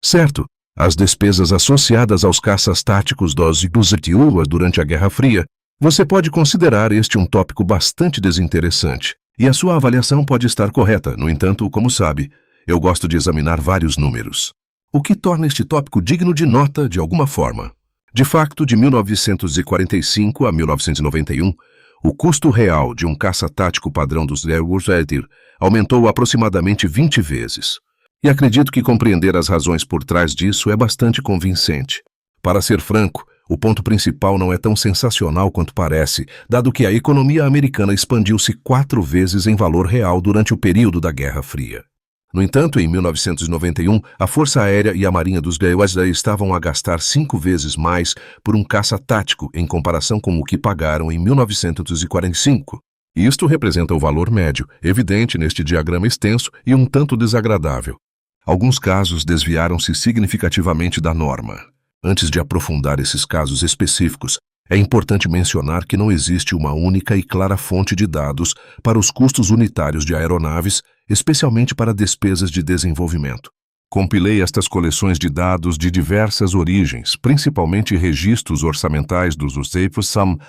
Certo, as despesas associadas aos caças táticos dos USA durante a Guerra Fria, você pode considerar este um tópico bastante desinteressante, e a sua avaliação pode estar correta. No entanto, como sabe, eu gosto de examinar vários números, o que torna este tópico digno de nota de alguma forma. De facto, de 1945 a 1991, o custo real de um caça tático padrão dos USA aumentou aproximadamente 20 vezes. E acredito que compreender as razões por trás disso é bastante convincente. Para ser franco, o ponto principal não é tão sensacional quanto parece, dado que a economia americana expandiu-se 4 vezes em valor real durante o período da Guerra Fria. No entanto, em 1991, a Força Aérea e a Marinha dos USA estavam a gastar 5 vezes mais por um caça tático em comparação com o que pagaram em 1945. Isto representa o valor médio, evidente neste diagrama extenso e um tanto desagradável. Alguns casos desviaram-se significativamente da norma. Antes de aprofundar esses casos específicos, é importante mencionar que não existe uma única e clara fonte de dados para os custos unitários de aeronaves, especialmente para despesas de desenvolvimento. Compilei estas coleções de dados de diversas origens, principalmente registros orçamentais dos USAF,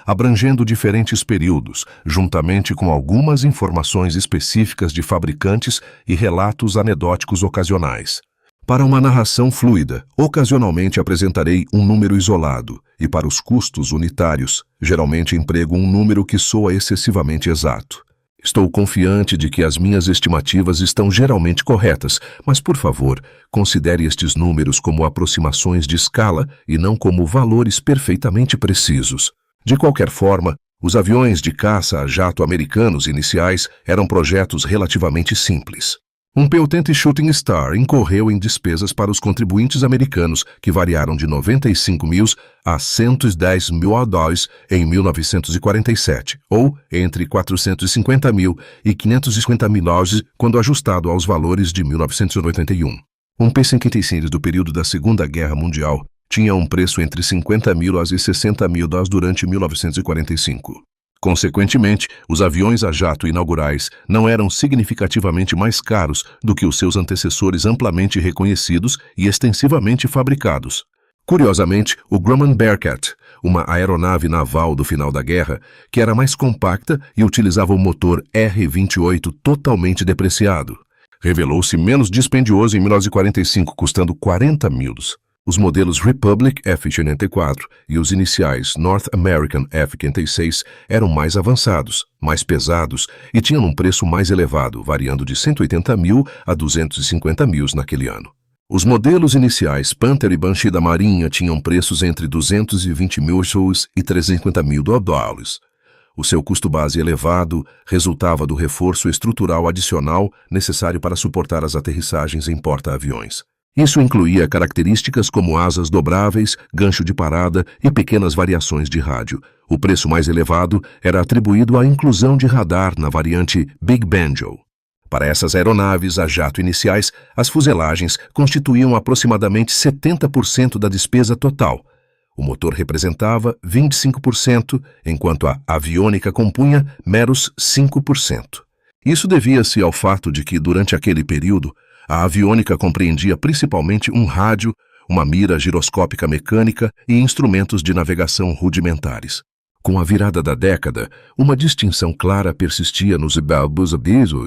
abrangendo diferentes períodos, juntamente com algumas informações específicas de fabricantes e relatos anedóticos ocasionais. Para uma narração fluida, ocasionalmente apresentarei um número isolado, e para os custos unitários, geralmente emprego um número que soa excessivamente exato. Estou confiante de que as minhas estimativas estão geralmente corretas, mas, por favor, considere estes números como aproximações de escala e não como valores perfeitamente precisos. De qualquer forma, os aviões de caça a jato americanos iniciais eram projetos relativamente simples. Um P-80 Shooting Star incorreu em despesas para os contribuintes americanos que variaram de $95.000 a $110.000 em 1947, ou entre $450.000 e $550.000 quando ajustado aos valores de 1981. Um P-56 do período da Segunda Guerra Mundial tinha um preço entre $50.000 e $60.000 durante 1945. Consequentemente, os aviões a jato inaugurais não eram significativamente mais caros do que os seus antecessores amplamente reconhecidos e extensivamente fabricados. Curiosamente, o Grumman Bearcat, uma aeronave naval do final da guerra, que era mais compacta e utilizava o motor R-28 totalmente depreciado, revelou-se menos dispendioso em 1945, custando $40.000. Os modelos Republic F-84 e os iniciais North American F-56 eram mais avançados, mais pesados e tinham um preço mais elevado, variando de $180.000 a $250.000 naquele ano. Os modelos iniciais Panther e Banshee da Marinha tinham preços entre $220.000 e $350.000. O seu custo base elevado resultava do reforço estrutural adicional necessário para suportar as aterrissagens em porta-aviões. Isso incluía características como asas dobráveis, gancho de parada e pequenas variações de rádio. O preço mais elevado era atribuído à inclusão de radar na variante Big Banjo. Para essas aeronaves a jato iniciais, as fuselagens constituíam aproximadamente 70% da despesa total. O motor representava 25%, enquanto a aviônica compunha meros 5%. Isso devia-se ao fato de que, durante aquele período, a aviônica compreendia principalmente um rádio, uma mira giroscópica mecânica e instrumentos de navegação rudimentares. Com a virada da década, uma distinção clara persistia nos balbos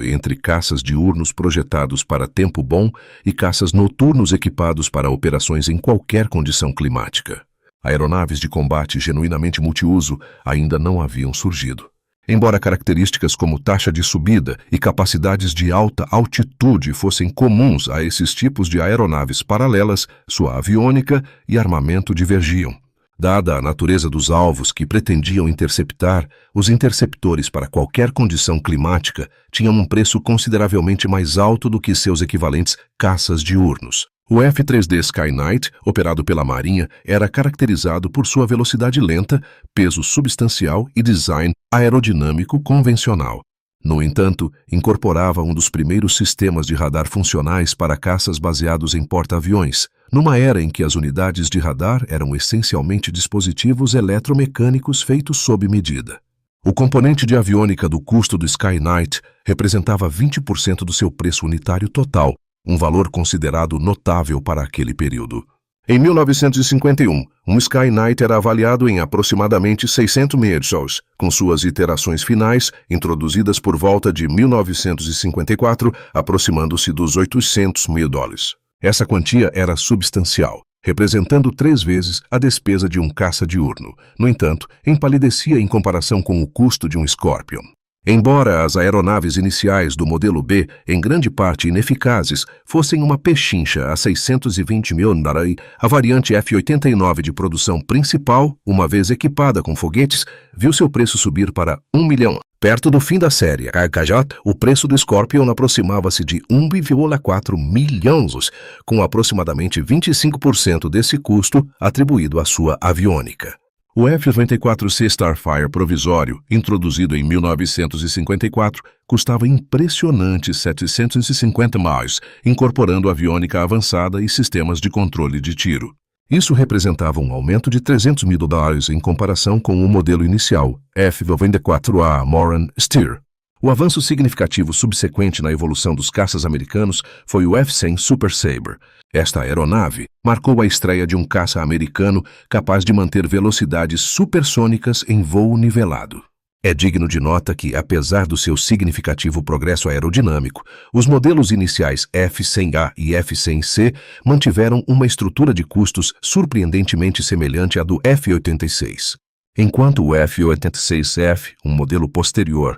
entre caças diurnos projetados para tempo bom e caças noturnos equipados para operações em qualquer condição climática. Aeronaves de combate genuinamente multiuso ainda não haviam surgido. Embora características como taxa de subida e capacidades de alta altitude fossem comuns a esses tipos de aeronaves paralelas, sua aviônica e armamento divergiam. Dada a natureza dos alvos que pretendiam interceptar, os interceptores para qualquer condição climática tinham um preço consideravelmente mais alto do que seus equivalentes caças diurnos. O F-3D Skyknight, operado pela Marinha, era caracterizado por sua velocidade lenta, peso substancial e design aerodinâmico convencional. No entanto, incorporava um dos primeiros sistemas de radar funcionais para caças baseados em porta-aviões, numa era em que as unidades de radar eram essencialmente dispositivos eletromecânicos feitos sob medida. O componente de aviônica do custo do Skyknight representava 20% do seu preço unitário total, um valor considerado notável para aquele período. Em 1951, um Skyknight era avaliado em aproximadamente 600 mil dólares, com suas iterações finais, introduzidas por volta de 1954, aproximando-se dos 800 mil dólares. Essa quantia era substancial, representando 3 vezes a despesa de um caça diurno. No entanto, empalidecia em comparação com o custo de um Scorpion. Embora as aeronaves iniciais do modelo B, em grande parte ineficazes, fossem uma pechincha a 620 mil dólares, a variante F-89 de produção principal, uma vez equipada com foguetes, viu seu preço subir para 1 milhão. Perto do fim da série KJ, o preço do Scorpion aproximava-se de 1,4 milhões, com aproximadamente 25% desse custo atribuído à sua aviônica. O F-94C Starfire provisório, introduzido em 1954, custava impressionantes 750 miles, incorporando aviônica avançada e sistemas de controle de tiro. Isso representava um aumento de 300 mil dólares em comparação com o modelo inicial, F-94A Moran Steer. O avanço significativo subsequente na evolução dos caças americanos foi o F-100 Super Sabre. Esta aeronave marcou a estreia de um caça americano capaz de manter velocidades supersônicas em voo nivelado. É digno de nota que, apesar do seu significativo progresso aerodinâmico, os modelos iniciais F-100A e F-100C mantiveram uma estrutura de custos surpreendentemente semelhante à do F-86. Enquanto o F-86F, um modelo posterior,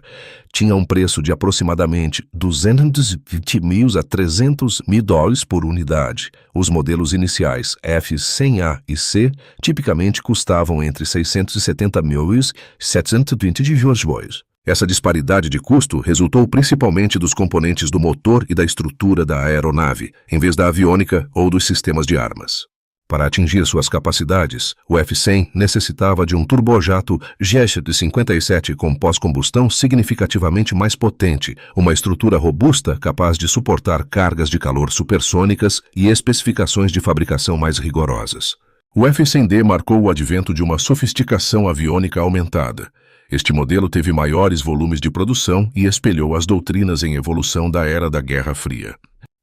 tinha um preço de aproximadamente 220 mil a 300 mil dólares por unidade, os modelos iniciais F-100A e C tipicamente custavam entre 670 mil e 720 dólares. Essa disparidade de custo resultou principalmente dos componentes do motor e da estrutura da aeronave, em vez da aviônica ou dos sistemas de armas. Para atingir suas capacidades, o F-100 necessitava de um turbojato jet de 57 com pós-combustão significativamente mais potente, uma estrutura robusta capaz de suportar cargas de calor supersônicas e especificações de fabricação mais rigorosas. O F-100D marcou o advento de uma sofisticação aviônica aumentada. Este modelo teve maiores volumes de produção e espelhou as doutrinas em evolução da era da Guerra Fria.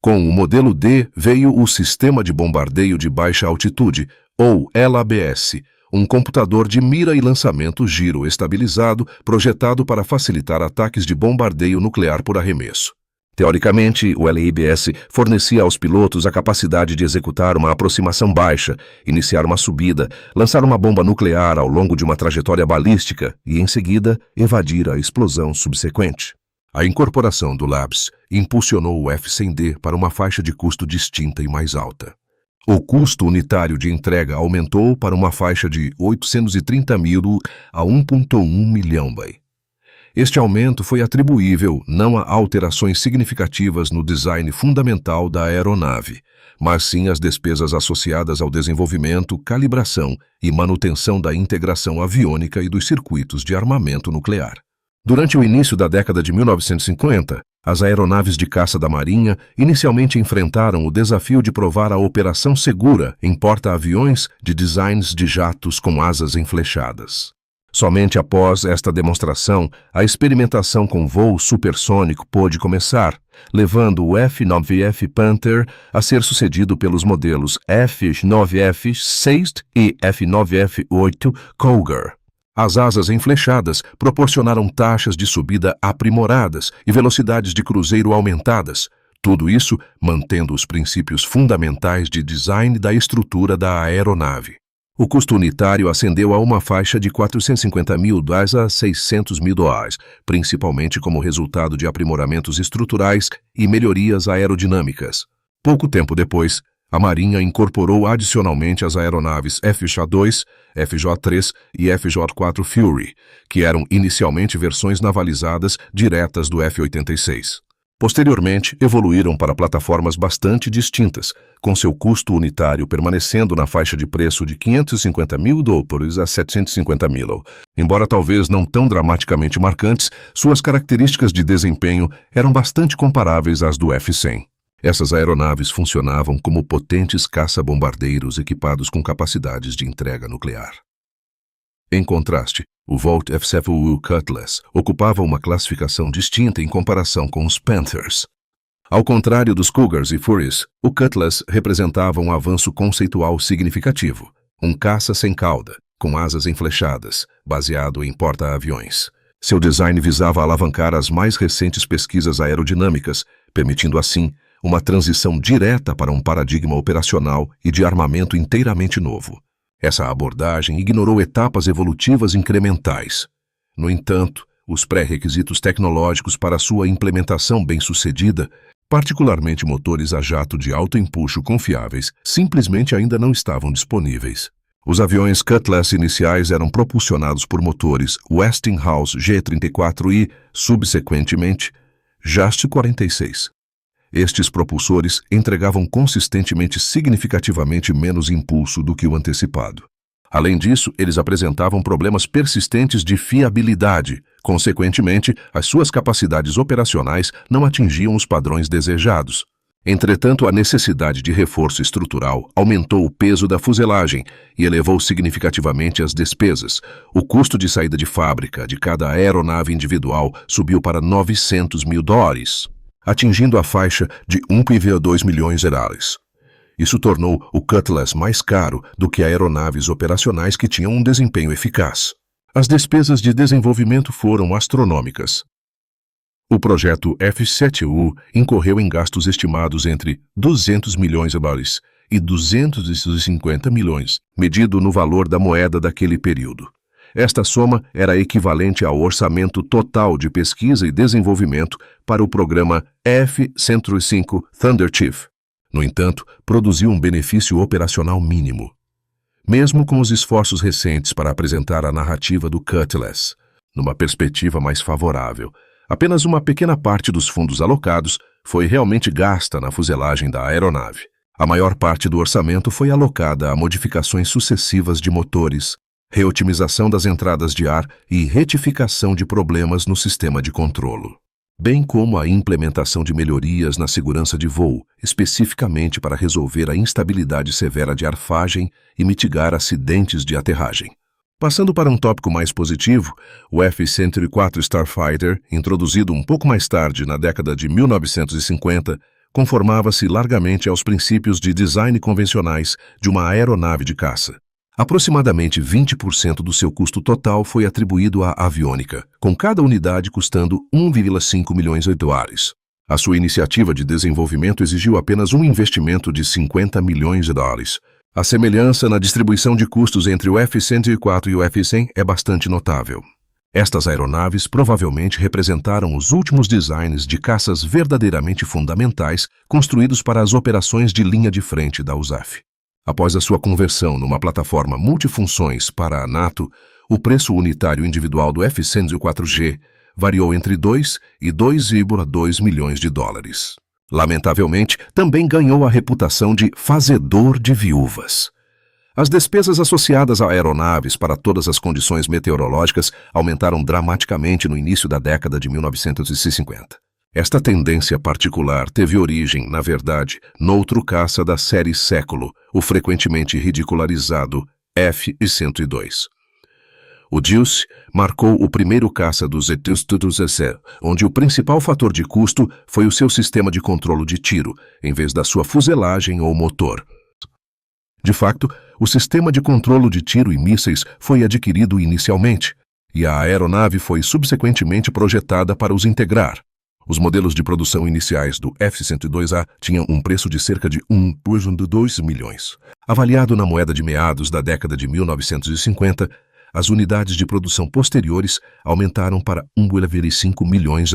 Com o modelo D veio o Sistema de Bombardeio de Baixa Altitude, ou LABS, um computador de mira e lançamento giro estabilizado projetado para facilitar ataques de bombardeio nuclear por arremesso. Teoricamente, o LABS fornecia aos pilotos a capacidade de executar uma aproximação baixa, iniciar uma subida, lançar uma bomba nuclear ao longo de uma trajetória balística e, em seguida, evadir a explosão subsequente. A incorporação do LABS impulsionou o F-100D para uma faixa de custo distinta e mais alta. O custo unitário de entrega aumentou para uma faixa de 830 mil a 1,1 milhão. Este aumento foi atribuível não a alterações significativas no design fundamental da aeronave, mas sim às despesas associadas ao desenvolvimento, calibração e manutenção da integração aviônica e dos circuitos de armamento nuclear. Durante o início da década de 1950, as aeronaves de caça da Marinha inicialmente enfrentaram o desafio de provar a operação segura em porta-aviões de designs de jatos com asas enflechadas. Somente após esta demonstração, a experimentação com voo supersônico pôde começar, levando o F-9F Panther a ser sucedido pelos modelos F-9F6 e F-9F8 Cougar. As asas enflechadas proporcionaram taxas de subida aprimoradas e velocidades de cruzeiro aumentadas, tudo isso mantendo os princípios fundamentais de design da estrutura da aeronave. O custo unitário ascendeu a uma faixa de 450 mil dólares a 600 mil dólares, principalmente como resultado de aprimoramentos estruturais e melhorias aerodinâmicas. Pouco tempo depois, a Marinha incorporou adicionalmente as aeronaves FJ-2, FJ-3 e FJ-4 Fury, que eram inicialmente versões navalizadas diretas do F-86. Posteriormente, evoluíram para plataformas bastante distintas, com seu custo unitário permanecendo na faixa de preço de 550 mil dólares a 750 mil. Embora talvez não tão dramaticamente marcantes, suas características de desempenho eram bastante comparáveis às do F-100. Essas aeronaves funcionavam como potentes caça-bombardeiros equipados com capacidades de entrega nuclear. Em contraste, o Volt F-7U Cutlass ocupava uma classificação distinta em comparação com os Panthers. Ao contrário dos Cougars e Furies, o Cutlass representava um avanço conceitual significativo. Um caça sem cauda, com asas enflechadas, baseado em porta-aviões. Seu design visava alavancar as mais recentes pesquisas aerodinâmicas, permitindo assim uma transição direta para um paradigma operacional e de armamento inteiramente novo. Essa abordagem ignorou etapas evolutivas incrementais. No entanto, os pré-requisitos tecnológicos para sua implementação bem-sucedida, particularmente motores a jato de alto empuxo confiáveis, simplesmente ainda não estavam disponíveis. Os aviões Cutlass iniciais eram propulsionados por motores Westinghouse G-34 e, subsequentemente, JAST-46. Estes propulsores entregavam consistentemente significativamente menos impulso do que o antecipado. Além disso, eles apresentavam problemas persistentes de fiabilidade. Consequentemente, as suas capacidades operacionais não atingiam os padrões desejados. Entretanto, a necessidade de reforço estrutural aumentou o peso da fuselagem e elevou significativamente as despesas. O custo de saída de fábrica de cada aeronave individual subiu para $900 mil, atingindo a faixa de $1,2 milhões. Isso tornou o Cutlass mais caro do que aeronaves operacionais que tinham um desempenho eficaz. As despesas de desenvolvimento foram astronômicas. O projeto F-7U incorreu em gastos estimados entre $200 milhões e $250 milhões, medido no valor da moeda daquele período. Esta soma era equivalente ao orçamento total de pesquisa e desenvolvimento para o programa F-105 Thunder Chief. No entanto, produziu um benefício operacional mínimo. Mesmo com os esforços recentes para apresentar a narrativa do Cutlass numa perspectiva mais favorável, apenas uma pequena parte dos fundos alocados foi realmente gasta na fuselagem da aeronave. A maior parte do orçamento foi alocada a modificações sucessivas de motores, reotimização das entradas de ar e retificação de problemas no sistema de controlo, bem como a implementação de melhorias na segurança de voo, especificamente para resolver a instabilidade severa de arfagem e mitigar acidentes de aterragem. Passando para um tópico mais positivo, o F-104 Starfighter, introduzido um pouco mais tarde na década de 1950, conformava-se largamente aos princípios de design convencionais de uma aeronave de caça. Aproximadamente 20% do seu custo total foi atribuído à aviônica, com cada unidade custando $1,5 milhões. A sua iniciativa de desenvolvimento exigiu apenas um investimento de $50 milhões. A semelhança na distribuição de custos entre o F-104 e o F-100 é bastante notável. Estas aeronaves provavelmente representaram os últimos designs de caças verdadeiramente fundamentais construídos para as operações de linha de frente da USAF. Após a sua conversão numa plataforma multifunções para a NATO, o preço unitário individual do F-104G variou entre $2 e $2,2 milhões. Lamentavelmente, também ganhou a reputação de fazedor de viúvas. As despesas associadas a aeronaves para todas as condições meteorológicas aumentaram dramaticamente no início da década de 1950. Esta tendência particular teve origem, na verdade, noutro caça da série Século, o frequentemente ridicularizado F-102. O Deuce marcou o primeiro caça dos ET-102, onde o principal fator de custo foi o seu sistema de controlo de tiro, em vez da sua fuselagem ou motor. De facto, o sistema de controlo de tiro e mísseis foi adquirido inicialmente, e a aeronave foi subsequentemente projetada para os integrar. Os modelos de produção iniciais do F-102A tinham um preço de cerca de $1,2 milhões. Avaliado na moeda de meados da década de 1950, as unidades de produção posteriores aumentaram para $1,5 milhões.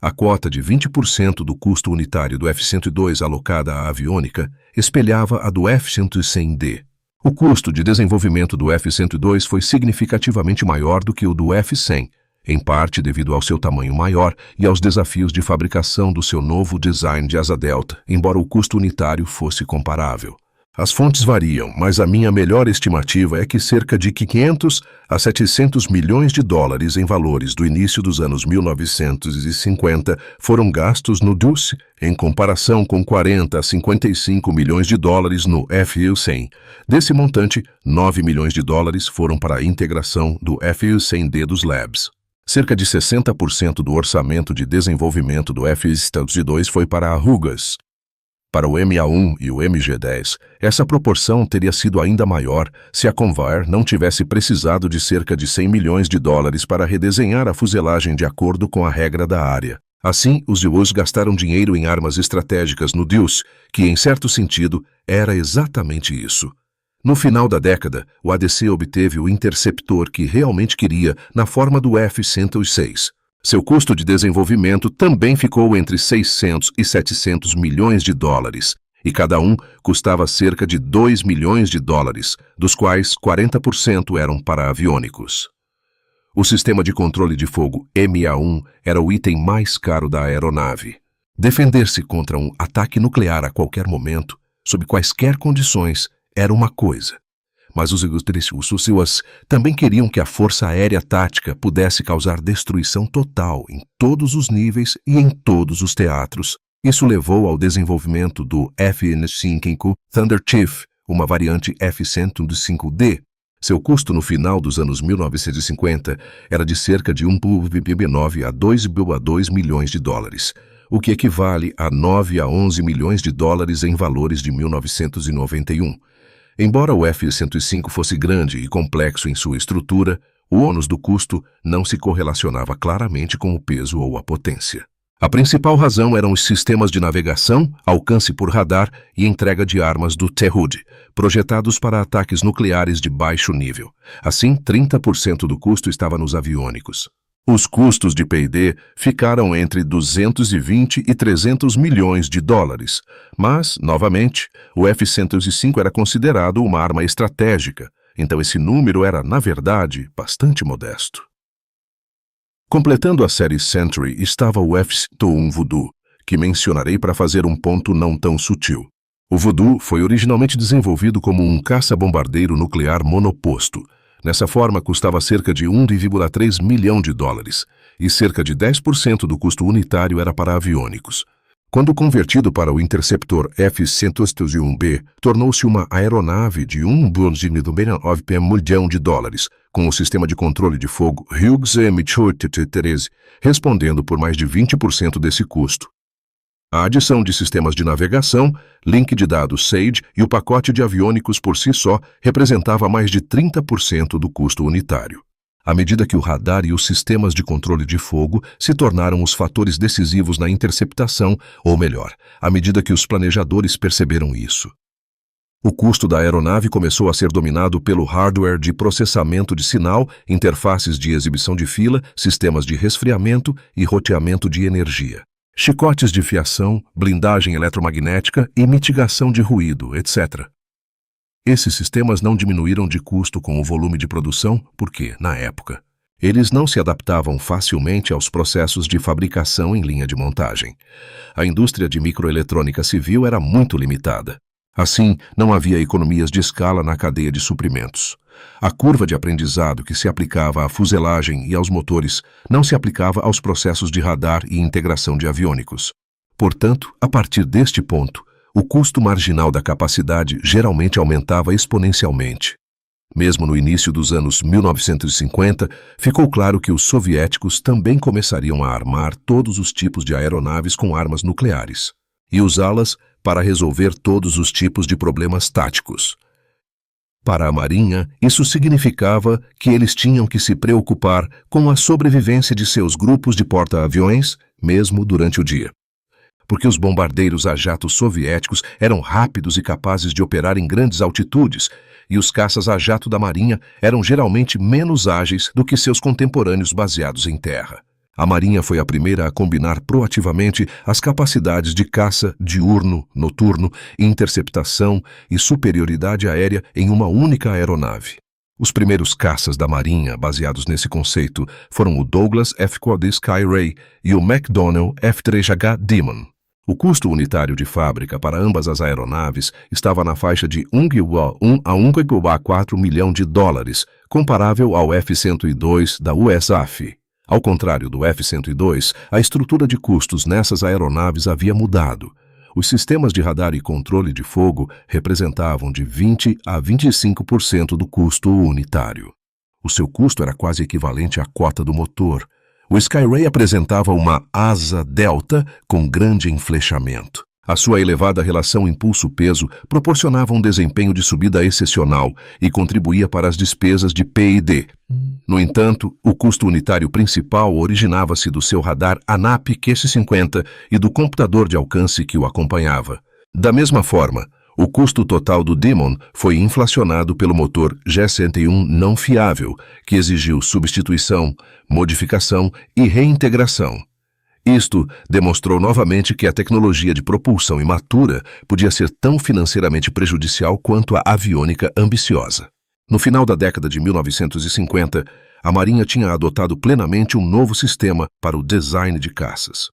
A quota de 20% do custo unitário do F-102 alocada à aviônica espelhava a do F-100D. O custo de desenvolvimento do F-102 foi significativamente maior do que o do F-100, em parte devido ao seu tamanho maior e aos desafios de fabricação do seu novo design de asa delta, embora o custo unitário fosse comparável. As fontes variam, mas a minha melhor estimativa é que cerca de $500 a $700 milhões em valores do início dos anos 1950 foram gastos no Deuce, em comparação com $40 a $55 milhões no F-100. Desse montante, $9 milhões foram para a integração do F-100D dos Labs. Cerca de 60% do orçamento de desenvolvimento do F-102 foi para a RUGAS. Para o MA-1 e o MG-10, essa proporção teria sido ainda maior se a Convair não tivesse precisado de cerca de 100 milhões de dólares para redesenhar a fuselagem de acordo com a regra da área. Assim, os US gastaram dinheiro em armas estratégicas no DIUS, que, em certo sentido, era exatamente isso. No final da década, o ADC obteve o interceptor que realmente queria na forma do F-106. Seu custo de desenvolvimento também ficou entre 600 e 700 milhões de dólares, e cada um custava cerca de 2 milhões de dólares, dos quais 40% eram para aviônicos. O sistema de controle de fogo MA-1 era o item mais caro da aeronave. Defender-se contra um ataque nuclear a qualquer momento, sob quaisquer condições, era uma coisa. Mas os US também queriam que a Força Aérea Tática pudesse causar destruição total em todos os níveis e em todos os teatros. Isso levou ao desenvolvimento do F-105 Thunder Chief, uma variante F-105D. Seu custo no final dos anos 1950 era de cerca de 1,9 a 2,2 milhões de dólares, o que equivale a 9 a 11 milhões de dólares em valores de 1991. Embora o F-105 fosse grande e complexo em sua estrutura, o ônus do custo não se correlacionava claramente com o peso ou a potência. A principal razão eram os sistemas de navegação, alcance por radar e entrega de armas do TEHUD, projetados para ataques nucleares de baixo nível. Assim, 30% do custo estava nos aviônicos. Os custos de P&D ficaram entre 220 e 300 milhões de dólares. Mas, novamente, o F-105 era considerado uma arma estratégica, então esse número era, na verdade, bastante modesto. Completando a série Century estava o F-101 Voodoo, que mencionarei para fazer um ponto não tão sutil. O Voodoo foi originalmente desenvolvido como um caça-bombardeiro nuclear monoposto. Nessa forma, custava cerca de 1,3 milhão de dólares, e cerca de 10% do custo unitário era para aviônicos. Quando convertido para o interceptor F-101B, tornou-se uma aeronave de 1,9 milhão de dólares, com o sistema de controle de fogo Hughes M813, respondendo por mais de 20% desse custo. A adição de sistemas de navegação, link de dados SAGE e o pacote de aviônicos por si só representava mais de 30% do custo unitário. À medida que o radar e os sistemas de controle de fogo se tornaram os fatores decisivos na interceptação, ou melhor, à medida que os planejadores perceberam isso. O custo da aeronave começou a ser dominado pelo hardware de processamento de sinal, interfaces de exibição de fila, sistemas de resfriamento e roteamento de energia. Chicotes de fiação, blindagem eletromagnética e mitigação de ruído, etc. Esses sistemas não diminuíram de custo com o volume de produção porque, na época, eles não se adaptavam facilmente aos processos de fabricação em linha de montagem. A indústria de microeletrônica civil era muito limitada. Assim, não havia economias de escala na cadeia de suprimentos. A curva de aprendizado que se aplicava à fuselagem e aos motores não se aplicava aos processos de radar e integração de aviônicos. Portanto, a partir deste ponto, o custo marginal da capacidade geralmente aumentava exponencialmente. Mesmo no início dos anos 1950, ficou claro que os soviéticos também começariam a armar todos os tipos de aeronaves com armas nucleares e usá-las para resolver todos os tipos de problemas táticos. Para a Marinha, isso significava que eles tinham que se preocupar com a sobrevivência de seus grupos de porta-aviões, mesmo durante o dia. Porque os bombardeiros a jato soviéticos eram rápidos e capazes de operar em grandes altitudes, e os caças a jato da Marinha eram geralmente menos ágeis do que seus contemporâneos baseados em terra. A Marinha foi a primeira a combinar proativamente as capacidades de caça diurno, noturno, interceptação e superioridade aérea em uma única aeronave. Os primeiros caças da Marinha, baseados nesse conceito, foram o Douglas F-4D Skyray e o McDonnell F-3H Demon. O custo unitário de fábrica para ambas as aeronaves estava na faixa de 1,1 a 1,4 milhão de dólares, comparável ao F-102 da USAF. Ao contrário do F-102, a estrutura de custos nessas aeronaves havia mudado. Os sistemas de radar e controle de fogo representavam de 20 a 25% do custo unitário. O seu custo era quase equivalente à cota do motor, O Skyray apresentava uma asa delta com grande enflechamento. A sua elevada relação impulso-peso proporcionava um desempenho de subida excepcional e contribuía para as despesas de P&D. No entanto, o custo unitário principal originava-se do seu radar ANAP QS50 e do computador de alcance que o acompanhava. Da mesma forma, o custo total do Demon foi inflacionado pelo motor G101 não fiável, que exigiu substituição, modificação e reintegração. Isto demonstrou novamente que a tecnologia de propulsão imatura podia ser tão financeiramente prejudicial quanto a aviônica ambiciosa. No final da década de 1950, a Marinha tinha adotado plenamente um novo sistema para o design de caças.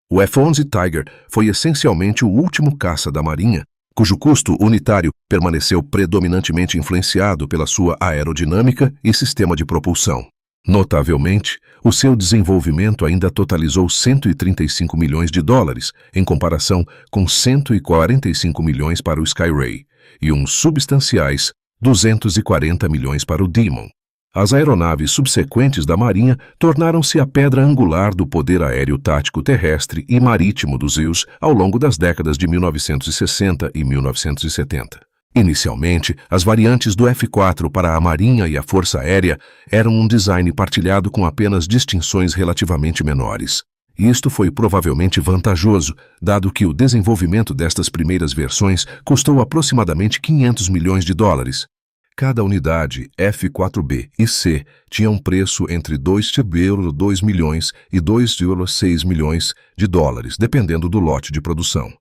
O F-11 Tiger foi essencialmente o último caça da Marinha, cujo custo unitário permaneceu predominantemente influenciado pela sua aerodinâmica e sistema de propulsão. Notavelmente, o seu desenvolvimento ainda totalizou 135 milhões de dólares, em comparação com 145 milhões para o Skyray, e uns substanciais 240 milhões para o Demon. As aeronaves subsequentes da Marinha tornaram-se a pedra angular do poder aéreo tático terrestre e marítimo dos rios ao longo das décadas de 1960 e 1970. Inicialmente, as variantes do F-4 para a Marinha e a Força Aérea eram um design partilhado com apenas distinções relativamente menores. Isto foi provavelmente vantajoso, dado que o desenvolvimento destas primeiras versões custou aproximadamente 500 milhões de dólares. Cada unidade F-4B e C tinha um preço entre 2,2 milhões e 2,6 milhões de dólares, dependendo do lote de produção.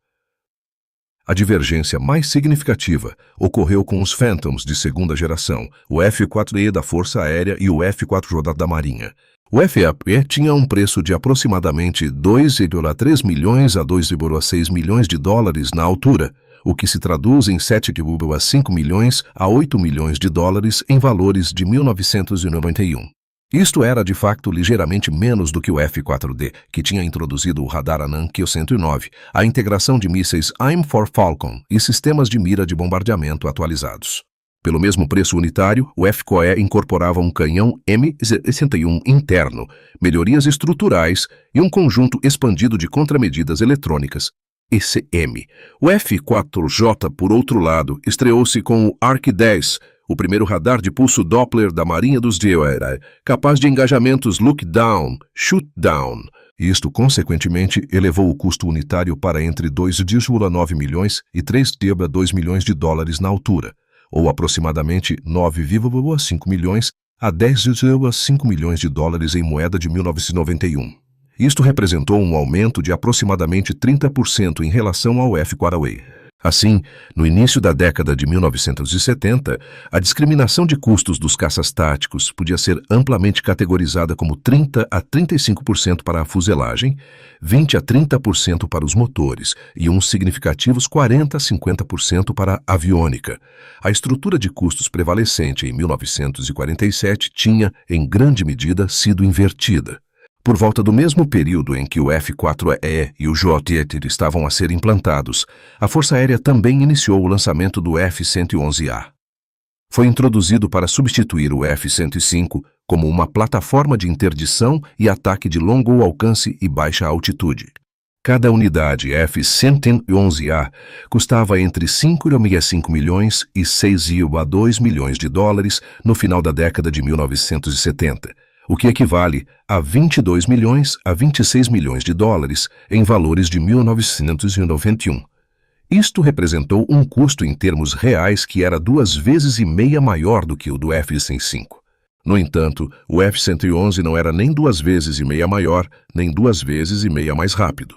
A divergência mais significativa ocorreu com os Phantoms de segunda geração, o F-4E da Força Aérea e o F-4J da Marinha. O F-4E tinha um preço de aproximadamente 2,3 milhões a 2,6 milhões de dólares na altura, o que se traduz em 7,5 milhões a 8 milhões de dólares em valores de 1991. Isto era, de facto, ligeiramente menos do que o F-4D, que tinha introduzido o radar Anand Q-109, a integração de mísseis AIM-4 Falcon e sistemas de mira de bombardeamento atualizados. Pelo mesmo preço unitário, o F-4E incorporava um canhão M61 interno, melhorias estruturais e um conjunto expandido de contramedidas eletrônicas, ECM. O F-4J, por outro lado, estreou-se com o ARC-10, o primeiro radar de pulso Doppler da Marinha dos DoD, capaz de engajamentos look-down, shoot-down. Isto, consequentemente, elevou o custo unitário para entre 2,9 milhões e 3,2 milhões de dólares na altura, ou aproximadamente 9,5 milhões a 10,5 milhões de dólares em moeda de 1991. Isto representou um aumento de aproximadamente 30% em relação ao F-4A. Assim, no início da década de 1970, a discriminação de custos dos caças táticos podia ser amplamente categorizada como 30 a 35% para a fuselagem, 20 a 30% para os motores e uns significativos 40 a 50% para a aviônica. A estrutura de custos prevalecente em 1947 tinha, em grande medida, sido invertida. Por volta do mesmo período em que o F-4E e o J-8 estavam a ser implantados, a Força Aérea também iniciou o lançamento do F-111A. Foi introduzido para substituir o F-105 como uma plataforma de interdição e ataque de longo alcance e baixa altitude. Cada unidade F-111A custava entre 5,5 milhões e 6,2 milhões de dólares no final da década de 1970. O que equivale a 22 milhões a 26 milhões de dólares em valores de 1991. Isto representou um custo em termos reais que era 2,5 vezes maior do que o do F-105. No entanto, o F-111 não era nem 2,5 vezes maior, nem 2,5 vezes mais rápido.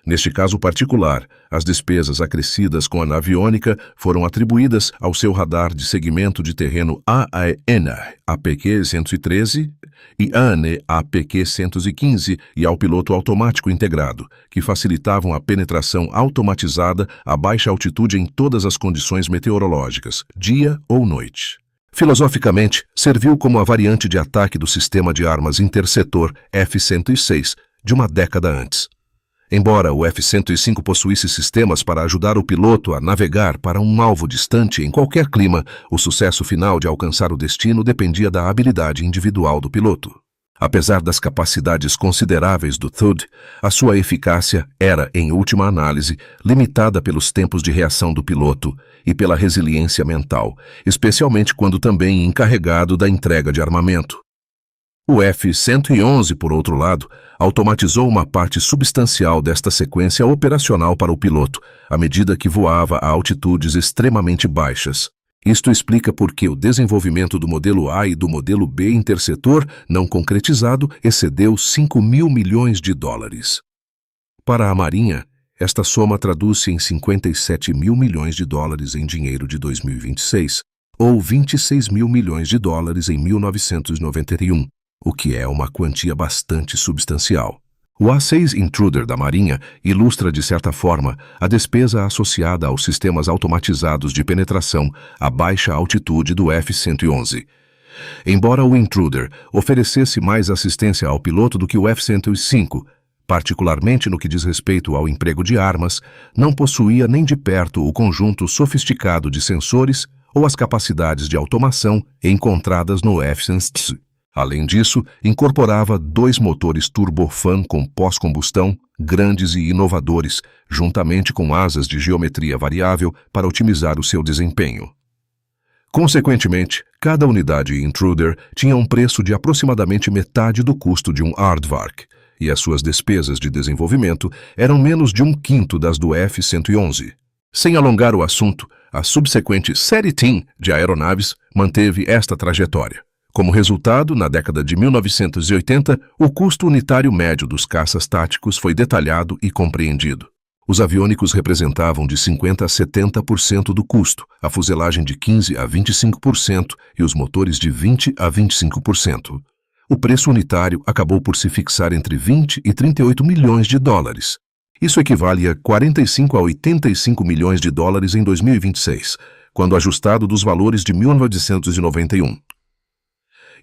Neste caso particular, as despesas acrescidas com a naviônica foram atribuídas ao seu radar de segmento de terreno AAN APQ-113 e AN APQ-115 e ao piloto automático integrado, que facilitavam a penetração automatizada a baixa altitude em todas as condições meteorológicas, dia ou noite. Filosoficamente, serviu como a variante de ataque do sistema de armas intersetor F-106 de uma década antes. Embora o F-105 possuísse sistemas para ajudar o piloto a navegar para um alvo distante em qualquer clima, o sucesso final de alcançar o destino dependia da habilidade individual do piloto. Apesar das capacidades consideráveis do THUD, a sua eficácia era, em última análise, limitada pelos tempos de reação do piloto e pela resiliência mental, especialmente quando também encarregado da entrega de armamento. O F-111, por outro lado, automatizou uma parte substancial desta sequência operacional para o piloto, à medida que voava a altitudes extremamente baixas. Isto explica por que o desenvolvimento do modelo A e do modelo B interceptor não concretizado excedeu 5.000 milhões de dólares. Para a Marinha, esta soma traduz-se em 57 mil milhões de dólares em dinheiro de 2026, ou 26 mil milhões de dólares em 1991, o que é uma quantia bastante substancial. O A6 Intruder da Marinha ilustra, de certa forma, a despesa associada aos sistemas automatizados de penetração a baixa altitude do F-111. Embora o Intruder oferecesse mais assistência ao piloto do que o F-105, particularmente no que diz respeito ao emprego de armas, não possuía nem de perto o conjunto sofisticado de sensores ou as capacidades de automação encontradas no F-105. Além disso, incorporava 2 motores turbofan com pós-combustão, grandes e inovadores, juntamente com asas de geometria variável para otimizar o seu desempenho. Consequentemente, cada unidade Intruder tinha um preço de aproximadamente metade do custo de um Aardvark, e as suas despesas de desenvolvimento eram menos de 1/5 das do F-111. Sem alongar o assunto, a subsequente série TEAM de aeronaves manteve esta trajetória. Como resultado, na década de 1980, o custo unitário médio dos caças táticos foi detalhado e compreendido. Os aviônicos representavam de 50% a 70% do custo, a fuselagem de 15% a 25% e os motores de 20% a 25%. O preço unitário acabou por se fixar entre 20 e 38 milhões de dólares. Isso equivale a 45 a 85 milhões de dólares em 2026, quando ajustado dos valores de 1991.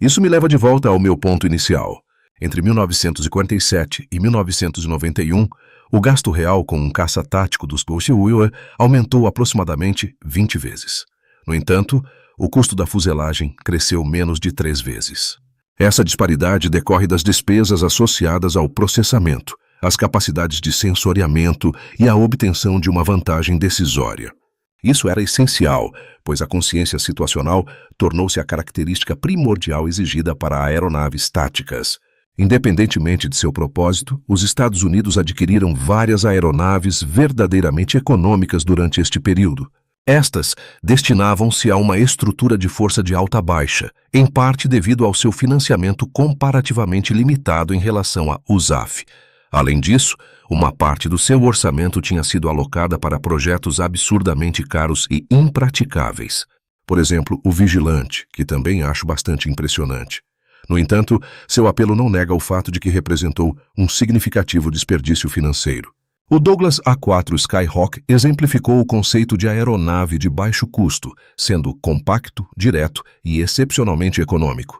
Isso me leva de volta ao meu ponto inicial. Entre 1947 e 1991, o gasto real com um caça tático dos Gulfstream aumentou aproximadamente 20 vezes. No entanto, o custo da fuselagem cresceu menos de 3 vezes. Essa disparidade decorre das despesas associadas ao processamento, às capacidades de sensoriamento e à obtenção de uma vantagem decisória. Isso era essencial, pois a consciência situacional tornou-se a característica primordial exigida para aeronaves táticas. Independentemente de seu propósito, os Estados Unidos adquiriram várias aeronaves verdadeiramente econômicas durante este período. Estas destinavam-se a uma estrutura de força de alta baixa, em parte devido ao seu financiamento comparativamente limitado em relação à USAF. Além disso, uma parte do seu orçamento tinha sido alocada para projetos absurdamente caros e impraticáveis. Por exemplo, o Vigilante, que também acho bastante impressionante. No entanto, seu apelo não nega o fato de que representou um significativo desperdício financeiro. O Douglas A4 Skyhawk exemplificou o conceito de aeronave de baixo custo, sendo compacto, direto e excepcionalmente econômico.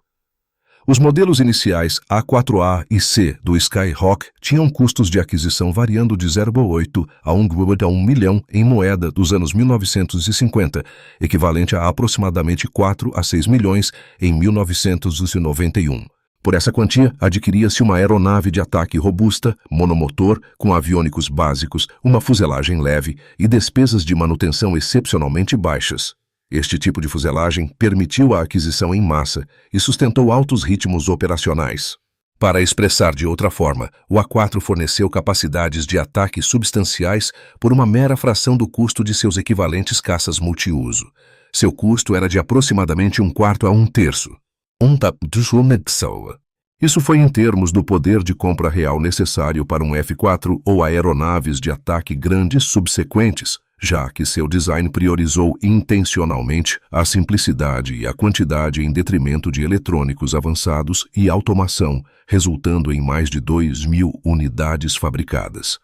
Os modelos iniciais A4A e C do Skyhawk tinham custos de aquisição variando de 0,8 a 1 milhão em moeda dos anos 1950, equivalente a aproximadamente 4 a 6 milhões em 1991. Por essa quantia, adquiria-se uma aeronave de ataque robusta, monomotor, com aviônicos básicos, uma fuselagem leve e despesas de manutenção excepcionalmente baixas. Este tipo de fuselagem permitiu a aquisição em massa e sustentou altos ritmos operacionais. Para expressar de outra forma, o A4 forneceu capacidades de ataque substanciais por uma mera fração do custo de seus equivalentes caças multiuso. Seu custo era de aproximadamente 1/4 a 1/3. Isso foi em termos do poder de compra real necessário para um F-4 ou aeronaves de ataque grandes subsequentes, já que seu design priorizou intencionalmente a simplicidade e a quantidade em detrimento de eletrônicos avançados e automação, resultando em mais de 2.000 unidades fabricadas.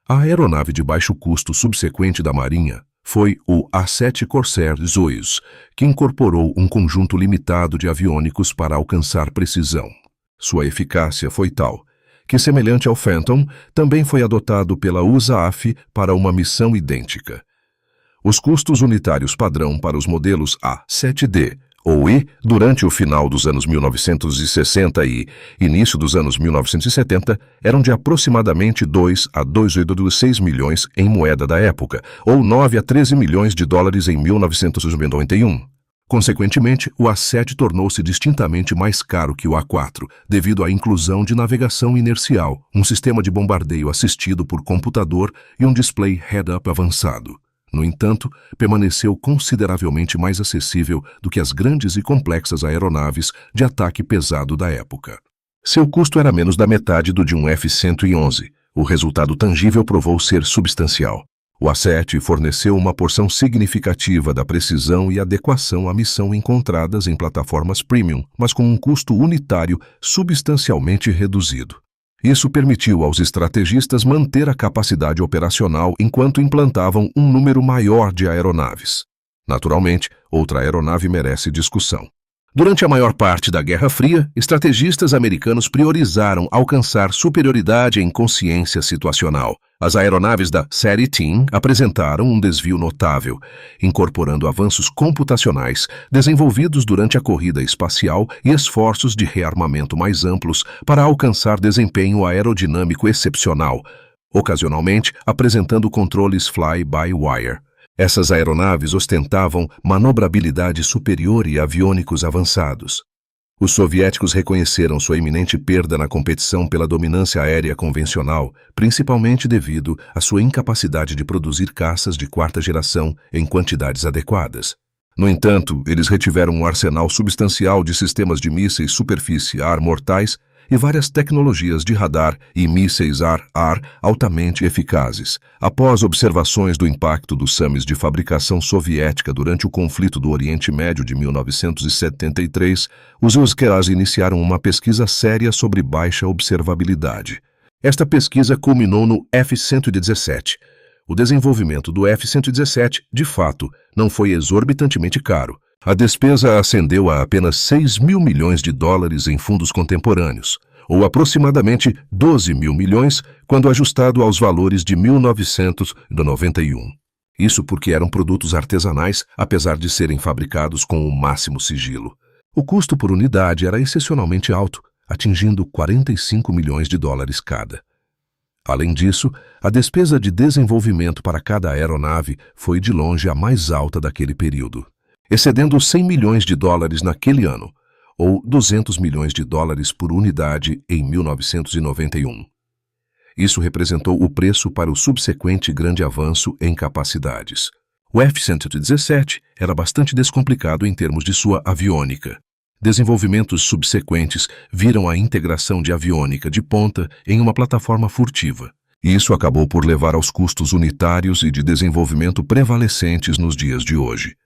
A aeronave de baixo custo subsequente da Marinha foi o A7 Corsair Soyuz, que incorporou um conjunto limitado de aviônicos para alcançar precisão. Sua eficácia foi tal que, semelhante ao Phantom, também foi adotado pela USAF para uma missão idêntica. Os custos unitários padrão para os modelos A7D, durante o final dos anos 1960 e início dos anos 1970, eram de aproximadamente 2 a 2,6 milhões em moeda da época, ou 9 a 13 milhões de dólares em 1991. Consequentemente, o A7 tornou-se distintamente mais caro que o A4, devido à inclusão de navegação inercial, um sistema de bombardeio assistido por computador e um display head-up avançado. No entanto, permaneceu consideravelmente mais acessível do que as grandes e complexas aeronaves de ataque pesado da época. Seu custo era menos da metade do de um F-111. O resultado tangível provou ser substancial. O A7 forneceu uma porção significativa da precisão e adequação à missão encontradas em plataformas premium, mas com um custo unitário substancialmente reduzido. Isso permitiu aos estrategistas manter a capacidade operacional enquanto implantavam um número maior de aeronaves. Naturalmente, outra aeronave merece discussão. Durante a maior parte da Guerra Fria, estrategistas americanos priorizaram alcançar superioridade em consciência situacional. As aeronaves da série Teen apresentaram um desvio notável, incorporando avanços computacionais desenvolvidos durante a corrida espacial e esforços de rearmamento mais amplos para alcançar desempenho aerodinâmico excepcional, ocasionalmente apresentando controles fly-by-wire. Essas aeronaves ostentavam manobrabilidade superior e aviônicos avançados. Os soviéticos reconheceram sua iminente perda na competição pela dominância aérea convencional, principalmente devido à sua incapacidade de produzir caças de quarta geração em quantidades adequadas. No entanto, eles retiveram um arsenal substancial de sistemas de mísseis superfície-ar mortais e várias tecnologias de radar e mísseis ar-ar altamente eficazes. Após observações do impacto dos SAMs de fabricação soviética durante o conflito do Oriente Médio de 1973, os USCAs iniciaram uma pesquisa séria sobre baixa observabilidade. Esta pesquisa culminou no F-117. O desenvolvimento do F-117, de fato, não foi exorbitantemente caro. A despesa ascendeu a apenas 6 mil milhões de dólares em fundos contemporâneos, ou aproximadamente 12 mil milhões quando ajustado aos valores de 1991. Isso porque eram produtos artesanais, apesar de serem fabricados com o máximo sigilo. O custo por unidade era excepcionalmente alto, atingindo 45 milhões de dólares cada. Além disso, a despesa de desenvolvimento para cada aeronave foi de longe a mais alta daquele período, excedendo 100 milhões de dólares naquele ano, ou 200 milhões de dólares por unidade em 1991. Isso representou o preço para o subsequente grande avanço em capacidades. O F-117 era bastante descomplicado em termos de sua aviônica. Desenvolvimentos subsequentes viram a integração de aviônica de ponta em uma plataforma furtiva. Isso acabou por levar aos custos unitários e de desenvolvimento prevalecentes nos dias de hoje.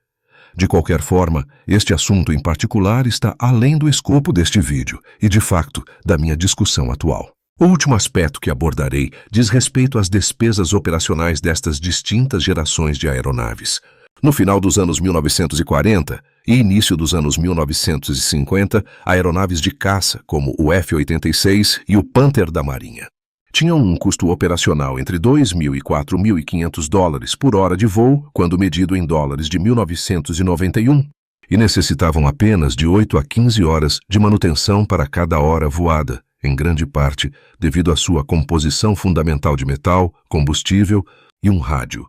De qualquer forma, este assunto em particular está além do escopo deste vídeo e, de facto, da minha discussão atual. O último aspecto que abordarei diz respeito às despesas operacionais destas distintas gerações de aeronaves. No final dos anos 1940 e início dos anos 1950, aeronaves de caça, como o F-86 e o Panther da Marinha, tinham um custo operacional entre 2.000 e 4.500 dólares por hora de voo, quando medido em dólares de 1991, e necessitavam apenas de 8 a 15 horas de manutenção para cada hora voada, em grande parte devido à sua composição fundamental de metal, combustível e um rádio.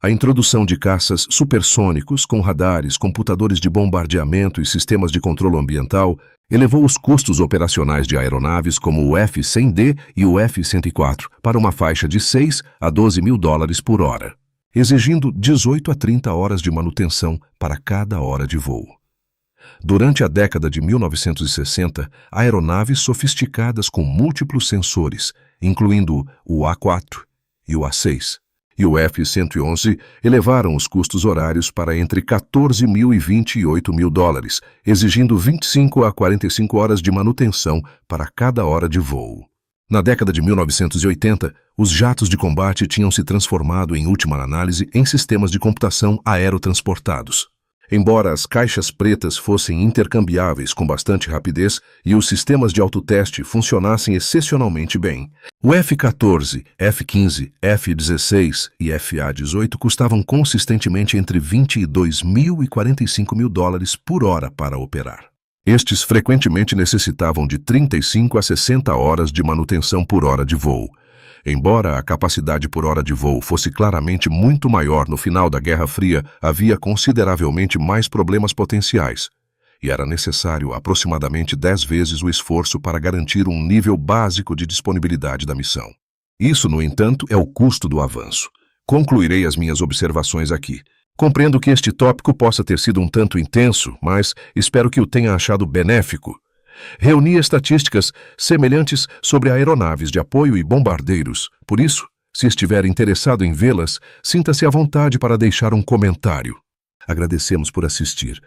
A introdução de caças supersônicos com radares, computadores de bombardeamento e sistemas de controle ambiental elevou os custos operacionais de aeronaves como o F-100D e o F-104 para uma faixa de 6 a 12 mil dólares por hora, exigindo 18 a 30 horas de manutenção para cada hora de voo. Durante a década de 1960, aeronaves sofisticadas com múltiplos sensores, incluindo o A4 e o A6, e o F-111 elevaram os custos horários para entre 14 mil e 28 mil dólares, exigindo 25 a 45 horas de manutenção para cada hora de voo. Na década de 1980, os jatos de combate tinham se transformado, em última análise, em sistemas de computação aerotransportados. Embora as caixas pretas fossem intercambiáveis com bastante rapidez e os sistemas de autoteste funcionassem excepcionalmente bem, o F-14, F-15, F-16 e FA-18 custavam consistentemente entre 22 mil e 45 mil dólares por hora para operar. Estes frequentemente necessitavam de 35 a 60 horas de manutenção por hora de voo. Embora a capacidade por hora de voo fosse claramente muito maior no final da Guerra Fria, havia consideravelmente mais problemas potenciais, e era necessário aproximadamente 10 vezes o esforço para garantir um nível básico de disponibilidade da missão. Isso, no entanto, é o custo do avanço. Concluirei as minhas observações aqui. Compreendo que este tópico possa ter sido um tanto intenso, mas espero que o tenha achado benéfico. Reuni estatísticas semelhantes sobre aeronaves de apoio e bombardeiros. Por isso, se estiver interessado em vê-las, sinta-se à vontade para deixar um comentário. Agradecemos por assistir.